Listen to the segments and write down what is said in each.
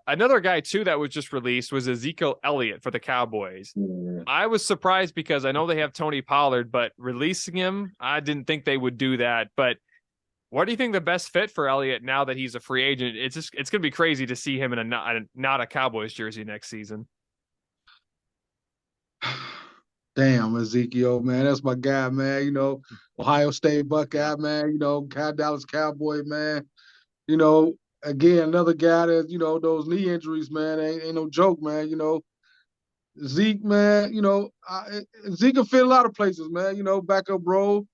Another guy too that was just released was Ezekiel Elliot for the Cowboys. Yeah. I was surprised because I know they have Tony Pollard, but releasing him, I didn't think they would do that. But what do you think the best fit for Elliott now that he's a free agent? It's gonna be crazy to see him in a not a Cowboys jersey next season. Damn, Ezekiel, man, that's my guy, man. Ohio State Buckeye, man. Dallas Cowboy, man. You know, Again, another guy that those knee injuries, man, ain't no joke, man. Zeke, man. Zeke can fit a lot of places, man. Backup role.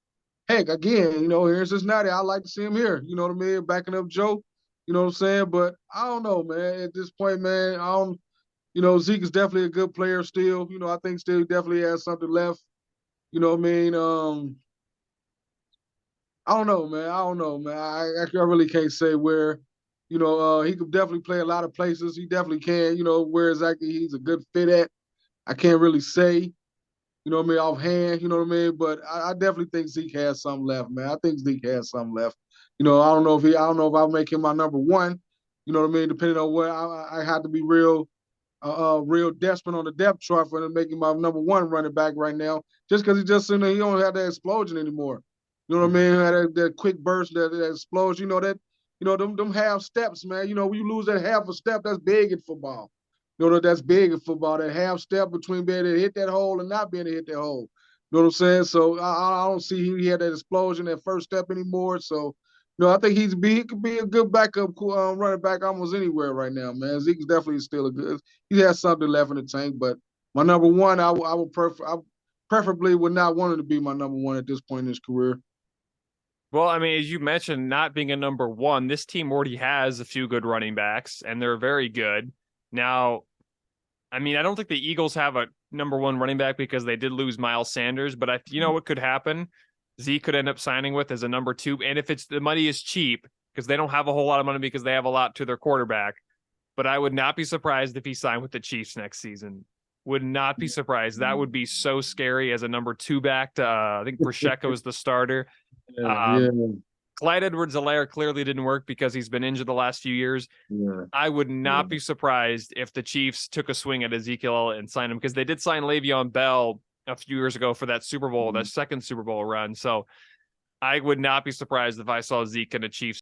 Heck, again, here in Cincinnati, I like to see him here. You know what I mean? Backing up Joe. You know what I'm saying? But I don't know, man. At this point, man, I don't. Zeke is definitely a good player still. I think still he definitely has something left. You know what I mean? I don't know, man. I don't know, man. I really can't say where. He could definitely play a lot of places. He definitely can. Where exactly he's a good fit at. I can't really say. You know what I mean, offhand. You know what I mean, but I definitely think Zeke has something left, man. I think Zeke has something left. I don't know if I'll make him my number one. You know what I mean, depending on what I have to be real desperate on the depth chart for him to make him my number one running back right now. Just because he don't have that explosion anymore. You know what I mean? That quick burst, that explosion. Them half steps, man. When you lose that half a step, that's big in football. That's big in football. That half step between being able to hit that hole and not being able to hit that hole. You know what I'm saying? So I don't see he had that explosion, that first step anymore. So I think he could be a good backup running back almost anywhere right now, man. Zeke's definitely still a good. He has something left in the tank, but my number one, I preferably would not want him to be my number one at this point in his career. Well, I mean, as you mentioned, not being a number one, this team already has a few good running backs, and they're very good. Now, I mean, I don't think the Eagles have a number one running back because they did lose Miles Sanders, but you know what could happen? Zeke could end up signing with as a number two. And if the money is cheap, because they don't have a whole lot of money because they have a lot to their quarterback, but I would not be surprised if he signed with the Chiefs next season. Would not be surprised. That would be so scary as a number two back to, I think Pacheco is the starter. Yeah, yeah, Um, Clyde Edwards-Helaire clearly didn't work because he's been injured the last few years. yeah, I would yeah. not be surprised if the Chiefs took a swing at Ezekiel and signed him because they did sign Le'Veon Bell a few years ago for that Super Bowl, that second Super Bowl run. So I would not be surprised if I saw Zeke in a Chiefs